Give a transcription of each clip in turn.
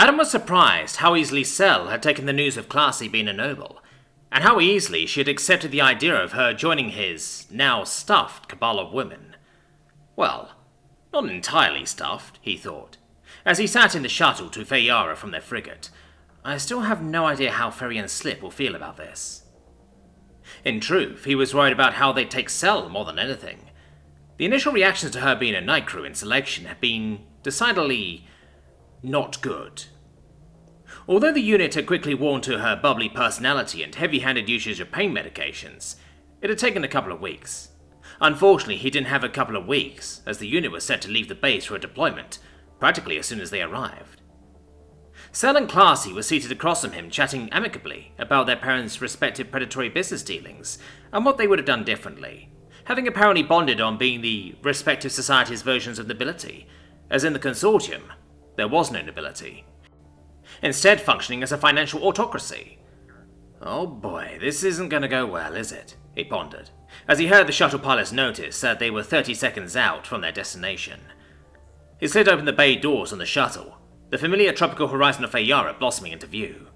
Adam was surprised how easily Sel had taken the news of Classy being a noble, and how easily she had accepted the idea of her joining his, now stuffed, cabal of women. Well, not entirely stuffed, he thought, as he sat in the shuttle to Feyara from their frigate. I still have no idea how Ferry and Slip will feel about this. In truth, he was worried about how they'd take Sel more than anything. The initial reactions to her being a night crew in selection had been decidedly not good. Although the unit had quickly warmed to her bubbly personality and heavy-handed usage of pain medications, it had taken a couple of weeks. Unfortunately, he didn't have a couple of weeks, as the unit was set to leave the base for a deployment, practically as soon as they arrived. Sel and Classy were seated across from him, chatting amicably about their parents' respective predatory business dealings and what they would have done differently, having apparently bonded on being the respective societies' versions of nobility, as in the consortium, there was no nobility, instead functioning as a financial autocracy. Oh boy, this isn't going to go well, is it? He pondered, as he heard the shuttle pilots notice that they were 30 seconds out from their destination. He slid open the bay doors on the shuttle, the familiar tropical horizon of Feyara blossoming into view.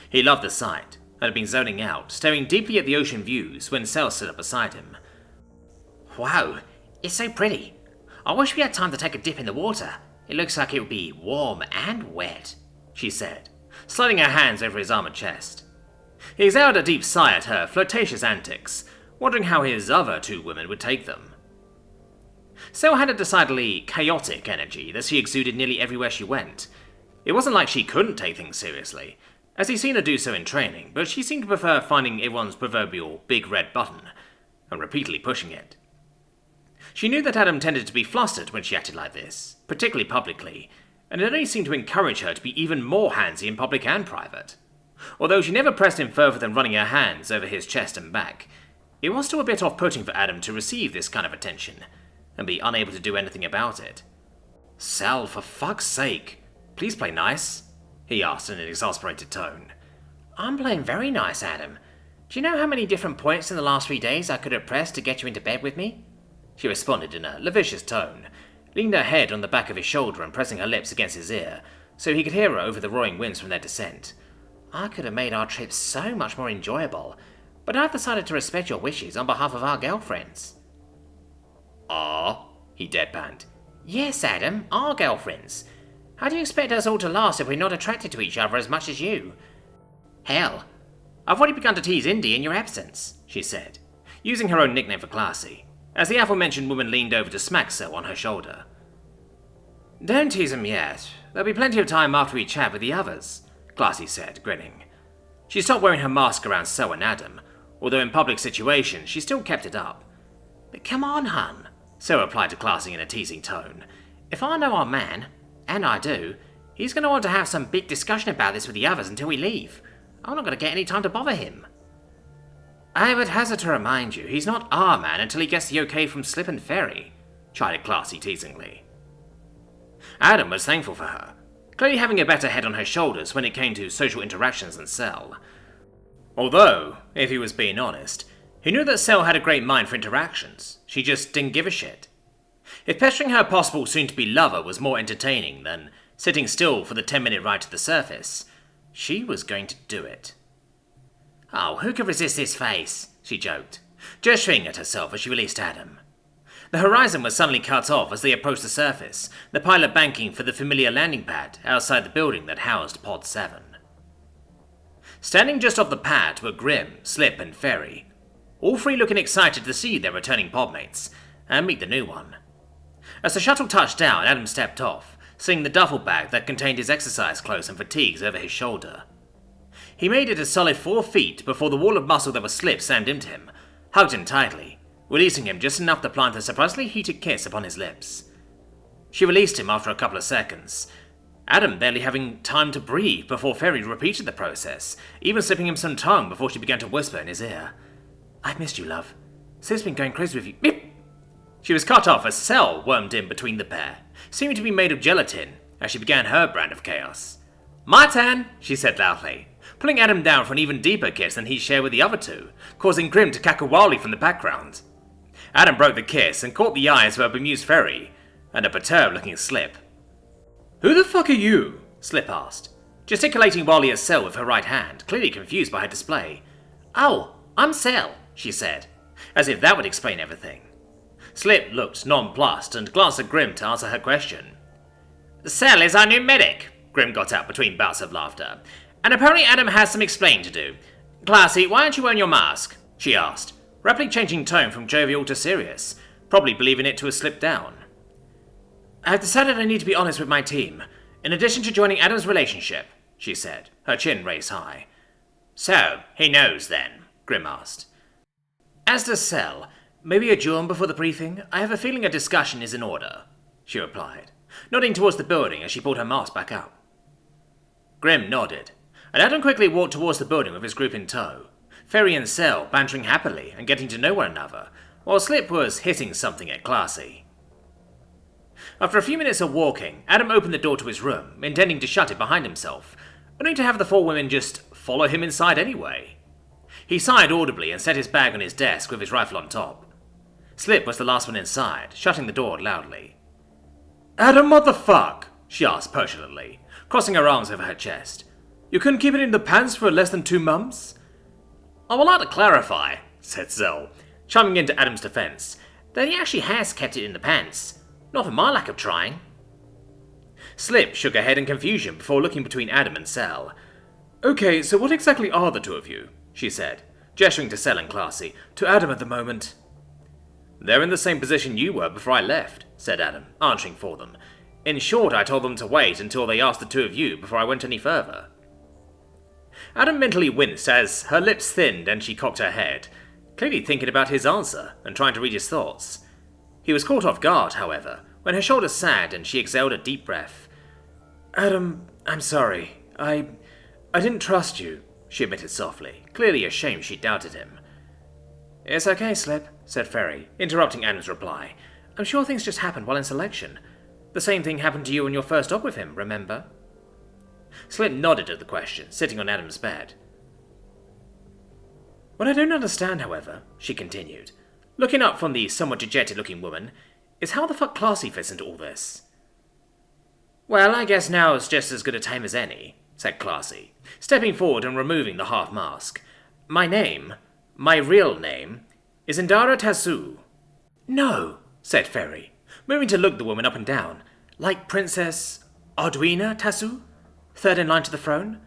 He loved the sight, and had been zoning out, staring deeply at the ocean views when Sel stood up beside him. Wow, it's so pretty. I wish we had time to take a dip in the water. It looks like it would be warm and wet, she said, sliding her hands over his armored chest. He exhaled a deep sigh at her flirtatious antics, wondering how his other two women would take them. Sel had a decidedly chaotic energy that she exuded nearly everywhere she went. It wasn't like she couldn't take things seriously, as he'd seen her do so in training, but she seemed to prefer finding everyone's proverbial big red button, and repeatedly pushing it. She knew that Adam tended to be flustered when she acted like this, particularly publicly, and it only seemed to encourage her to be even more handsy in public and private. Although she never pressed him further than running her hands over his chest and back, it was still a bit off-putting for Adam to receive this kind of attention, and be unable to do anything about it. Sel, for fuck's sake, please play nice, he asked in an exasperated tone. I'm playing very nice, Adam. Do you know how many different points in the last 3 days I could have pressed to get you into bed with me? She responded in a lascivious tone, leaning her head on the back of his shoulder and pressing her lips against his ear, so he could hear her over the roaring winds from their descent. I could have made our trip so much more enjoyable, but I've decided to respect your wishes on behalf of our girlfriends. Ah, he deadpanned. Yes, Adam, our girlfriends. How do you expect us all to last if we're not attracted to each other as much as you? Hell, I've already begun to tease Indy in your absence, she said, using her own nickname for Classy, as the aforementioned woman leaned over to smack Sel on her shoulder. Don't tease him yet. There'll be plenty of time after we chat with the others, Classy said, grinning. She stopped wearing her mask around Sel and Adam, although in public situations she still kept it up. But come on, hun, Sel replied to Classy in a teasing tone. If I know our man, and I do, he's going to want to have some big discussion about this with the others until we leave. I'm not going to get any time to bother him. I would hazard to remind you, he's not our man until he gets the okay from Slip and Ferry, chided Classy teasingly. Adam was thankful for her, clearly having a better head on her shoulders when it came to social interactions than Sel. Although, if he was being honest, he knew that Sel had a great mind for interactions. She just didn't give a shit. If pestering her possible soon-to-be lover was more entertaining than sitting still for the 10-minute ride to the surface, she was going to do it. Oh, who could resist this face? She joked, gesturing at herself as she released Adam. The horizon was suddenly cut off as they approached the surface, the pilot banking for the familiar landing pad outside the building that housed Pod 7. Standing just off the pad were Grim, Slip, and Ferry, all three looking excited to see their returning podmates and meet the new one. As the shuttle touched down, Adam stepped off, slinging the duffel bag that contained his exercise clothes and fatigues over his shoulder. He made it a solid 4 feet before the wall of muscle that was Slip slammed into him, hugged him tightly, releasing him just enough to plant a surprisingly heated kiss upon his lips. She released him after a couple of seconds, Adam barely having time to breathe before Ferry repeated the process, even slipping him some tongue before she began to whisper in his ear. I've missed you, love. Slip's been going crazy with you. Beep! She was cut off as Sel wormed in between the pair, seeming to be made of gelatin, as she began her brand of chaos. My turn, she said loudly, pulling Adam down for an even deeper kiss than he'd shared with the other two, causing Grim to cackle wildly from the background. Adam broke the kiss and caught the eyes of a bemused Ferry, and a perturbed-looking Slip. Who the fuck are you? Slip asked, gesticulating wildly at Cell with her right hand, clearly confused by her display. Oh, I'm Cell, she said, as if that would explain everything. Slip looked nonplussed and glanced at Grim to answer her question. Cell is our new medic, Grim got out between bouts of laughter, and apparently Adam has some explaining to do. Classy, why aren't you wearing your mask? She asked, rapidly changing tone from jovial to serious, probably believing it to have slipped down. I've decided I need to be honest with my team, in addition to joining Adam's relationship, she said, her chin raised high. So, he knows then, Grim asked. As does Cell. Maybe adjourn before the briefing? I have a feeling a discussion is in order, she replied, nodding towards the building as she pulled her mask back up. Grim nodded, and Adam quickly walked towards the building with his group in tow, Ferry and Cell bantering happily and getting to know one another, while Slip was hitting something at Classy. After a few minutes of walking, Adam opened the door to his room, intending to shut it behind himself, only to have the four women just follow him inside anyway. He sighed audibly and set his bag on his desk with his rifle on top. Slip was the last one inside, shutting the door loudly. Adam, what the fuck? She asked petulantly, crossing her arms over her chest. You couldn't keep it in the pants for less than 2 months? I would like to clarify, said Zell, chiming into Adam's defense, that he actually has kept it in the pants. Not for my lack of trying. Slip shook her head in confusion before looking between Adam and Cell. Okay, so what exactly are the two of you? She said, gesturing to Cell and Classy. To Adam at the moment. They're in the same position you were before I left, said Adam, answering for them. In short, I told them to wait until they asked the two of you before I went any further. Adam mentally winced as her lips thinned and she cocked her head, clearly thinking about his answer and trying to read his thoughts. He was caught off guard, however, when her shoulders sagged and she exhaled a deep breath. Adam, I'm sorry. I didn't trust you, she admitted softly, clearly ashamed she doubted him. It's okay, Slip, said Ferry, interrupting Adam's reply. I'm sure things just happened while in selection. The same thing happened to you on your first op with him, remember? Slip nodded at the question, sitting on Adam's bed. What I don't understand, however, she continued, looking up from the somewhat dejected-looking woman, is how the fuck Classy fits into all this. Well, I guess now is just as good a time as any, said Classy, stepping forward and removing the half-mask. My real name, is Indara Tasu. No, said Ferry, moving to look the woman up and down. Like Princess Arduina Tasu? Third in line to the throne?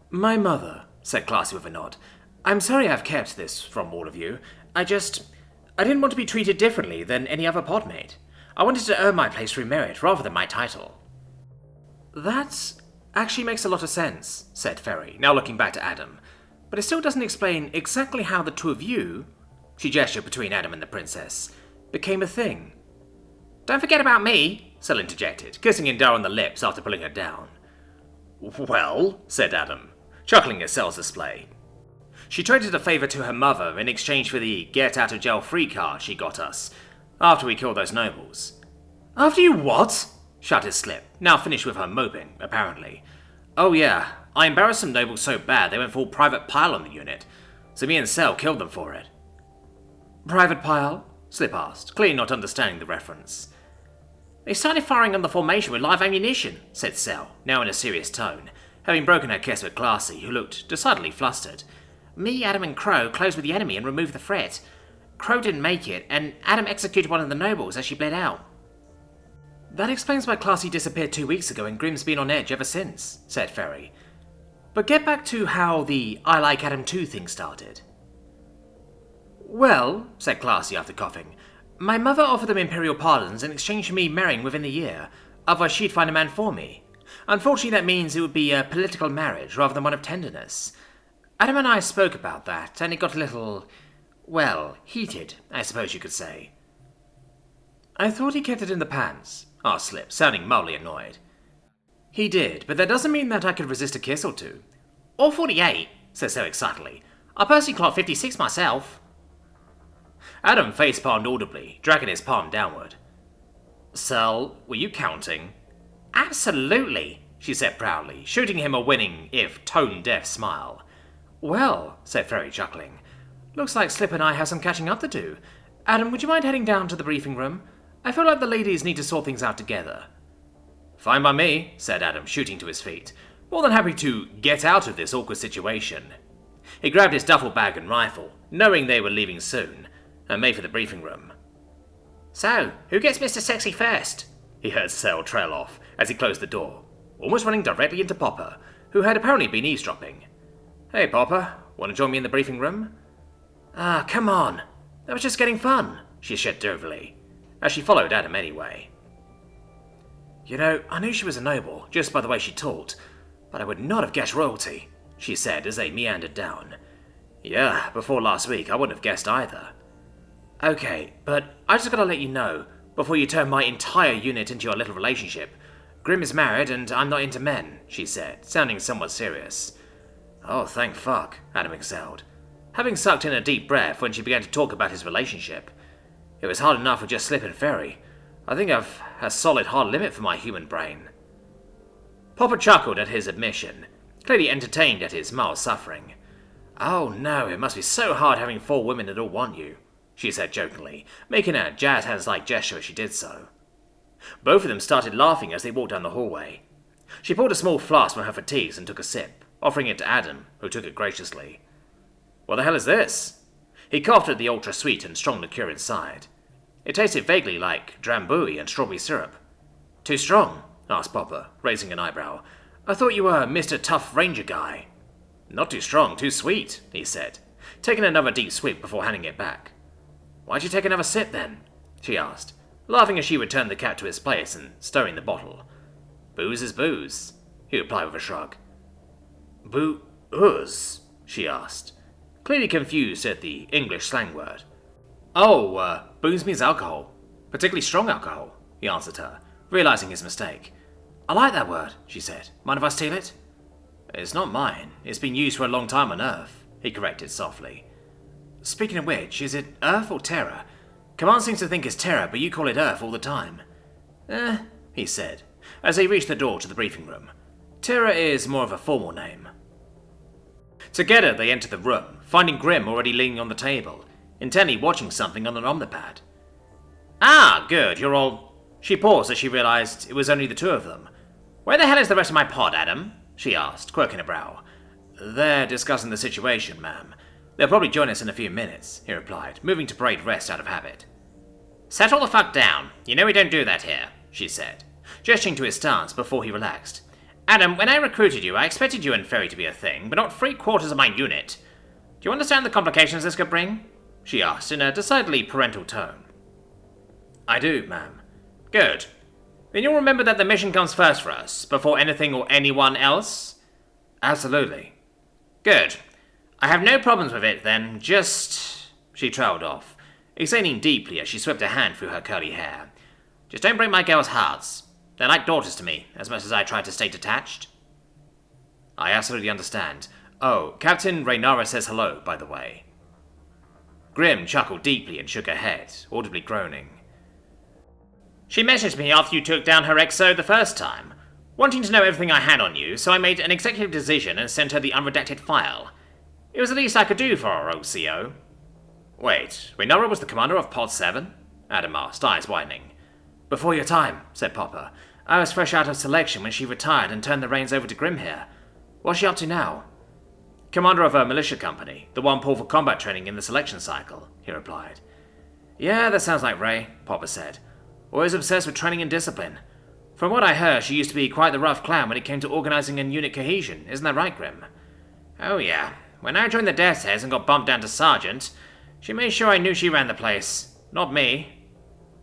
My mother, said Classy with a nod. I'm sorry I've kept this from all of you. I didn't want to be treated differently than any other podmate. I wanted to earn my place through merit rather than my title. That actually makes a lot of sense, said Ferry, now looking back to Adam. But it still doesn't explain exactly how the two of you, she gestured between Adam and the princess, became a thing. Don't forget about me, Cell interjected, kissing Indara on the lips after pulling her down. Well, said Adam, chuckling at Cell's display. She traded a favour to her mother in exchange for the get-out-of-jail-free card she got us, after we killed those nobles. After you what? Shouted Slip, now finished with her moping, apparently. Oh yeah, I embarrassed some nobles so bad they went full Private Pile on the unit, so me and Cell killed them for it. Private Pile? Slip asked, clearly not understanding the reference. They started firing on the formation with live ammunition, said Cell, now in a serious tone, having broken her kiss with Classy, who looked decidedly flustered. Me, Adam and Crow closed with the enemy and removed the threat. Crow didn't make it, and Adam executed one of the nobles as she bled out. That explains why Classy disappeared 2 weeks ago and Grim's been on edge ever since, said Ferry. But get back to how the I Like Adam 2 thing started. Well, said Classy after coughing, my mother offered them imperial pardons in exchange for me marrying within the year, otherwise she'd find a man for me. Unfortunately that means it would be a political marriage rather than one of tenderness. Adam and I spoke about that, and it got a little, well, heated, I suppose you could say. I thought he kept it in the pants, asked Slip, sounding mildly annoyed. He did, but that doesn't mean that I could resist a kiss or two. Or 48, said so excitedly. I personally clocked 56 myself. Adam face-palmed audibly, dragging his palm downward. Cell, were you counting? Absolutely, she said proudly, shooting him a winning, if tone-deaf smile. Well, said Ferry, chuckling, looks like Slip and I have some catching up to do. Adam, would you mind heading down to the briefing room? I feel like the ladies need to sort things out together. Fine by me, said Adam, shooting to his feet. More than happy to get out of this awkward situation. He grabbed his duffel bag and rifle, knowing they were leaving soon, and made for the briefing room. So, who gets Mr. Sexy first? He heard Sel trail off as he closed the door, almost running directly into Popper, who had apparently been eavesdropping. Hey, Popper, want to join me in the briefing room? Ah, come on. That was just getting fun, she said jovially, as she followed Adam anyway. You know, I knew she was a noble, just by the way she talked, but I would not have guessed royalty, she said as they meandered down. Yeah, before last week I wouldn't have guessed either. Okay, but I just gotta let you know, before you turn my entire unit into your little relationship, Grim is married and I'm not into men, she said, sounding somewhat serious. Oh, thank fuck, Adam exhaled, having sucked in a deep breath when she began to talk about his relationship. It was hard enough with just Slip and Ferry. I think I've a solid hard limit for my human brain. Popper chuckled at his admission, clearly entertained at his mild suffering. Oh no, it must be so hard having 4 women that all want you, she said jokingly, making a jazz hands-like gesture as she did so. Both of them started laughing as they walked down the hallway. She pulled a small flask from her fatigues and took a sip, offering it to Adam, who took it graciously. What the hell is this? He coughed at the ultra-sweet and strong liqueur inside. It tasted vaguely like drambuie and strawberry syrup. Too strong? Asked Popper, raising an eyebrow. I thought you were Mr. Tough Ranger guy. Not too strong, too sweet, he said, taking another deep swig before handing it back. Why'd you take another sip then? She asked, laughing as she returned the cap to its place and stirring the bottle. Booze is booze, he replied with a shrug. Boo-ooze? She asked, clearly confused at the English slang word. Oh, booze means alcohol. Particularly strong alcohol, he answered her, realizing his mistake. I like that word, she said. Mind if I steal it? It's not mine. It's been used for a long time on Earth, he corrected softly. Speaking of which, is it Earth or Terra? Command seems to think it's Terra, but you call it Earth all the time. He said, as they reached the door to the briefing room. Terra is more of a formal name. Together they entered the room, finding Grim already leaning on the table, intently watching something on an omnipad. Ah, good, you're all... She paused as she realized it was only the two of them. Where the hell is the rest of my pod, Adam? She asked, quirking a brow. They're discussing the situation, ma'am. They'll probably join us in a few minutes, he replied, moving to parade rest out of habit. Settle the fuck down. You know we don't do that here, she said, gesturing to his stance before he relaxed. Adam, when I recruited you, I expected you and Ferry to be a thing, but not 3/4 of my unit. Do you understand the complications this could bring? She asked in a decidedly parental tone. I do, ma'am. Good. Then you'll remember that the mission comes first for us, before anything or anyone else? Absolutely. Good. I have no problems with it, then. Just... She trailed off, exhaling deeply as she swept a hand through her curly hair. Just don't break my girls' hearts. They're like daughters to me, as much as I try to stay detached. I absolutely understand. Oh, Captain Raynara says hello, by the way. Grim chuckled deeply and shook her head, audibly groaning. She messaged me after you took down her exo the first time, wanting to know everything I had on you, so I made an executive decision and sent her the unredacted file. It was the least I could do for our old CO. Wait, Raynara was the commander of Pod 7? Adam asked, eyes widening. Before your time, said Popper. I was fresh out of selection when she retired and turned the reins over to Grim here. What's she up to now? Commander of a militia company, the one pulled for combat training in the selection cycle, he replied. Yeah, that sounds like Ray, Popper said. Always obsessed with training and discipline. From what I heard, she used to be quite the rough clown when it came to organizing and unit cohesion, isn't that right, Grim? Oh yeah. When I joined the Death's Heads and got bumped down to Sergeant, she made sure I knew she ran the place. Not me.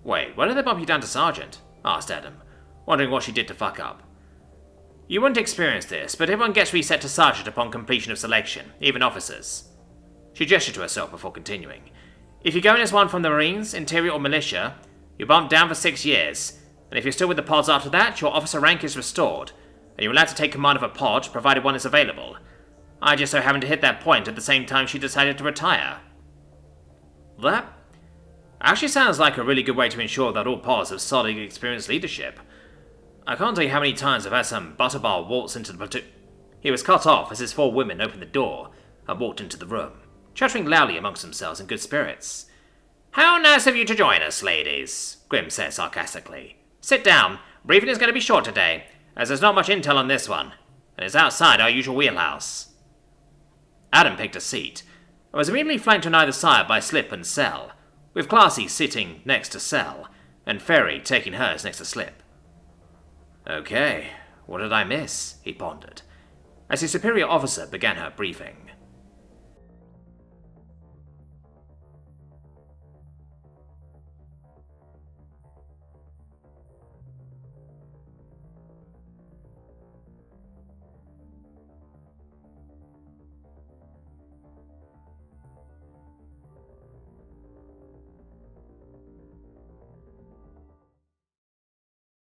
Wait, why did they bump you down to Sergeant? Asked Adam, wondering what she did to fuck up. You wouldn't experience this, but everyone gets reset to Sergeant upon completion of selection, even officers. She gestured to herself before continuing. If you go in as one from the Marines, Interior or Militia, you're bumped down for 6 years, and if you're still with the pods after that, your officer rank is restored, and you're allowed to take command of a pod, provided one is available. I just so happened to hit that point at the same time she decided to retire. That actually sounds like a really good way to ensure that all pods have solid, experienced leadership. I can't tell you how many times I've had some butterball waltz into the platoon. He was cut off as his 4 women opened the door and walked into the room, chattering loudly amongst themselves in good spirits. How nice of you to join us, ladies, Grim said sarcastically. Sit down. briefing is going to be short today, as there's not much intel on this one, and it's outside our usual wheelhouse. Adam picked a seat, and was immediately flanked on either side by Slip and Cell, with Classy sitting next to Cell, and Ferry taking hers next to Slip. Okay, what did I miss? He pondered, as his superior officer began her briefing.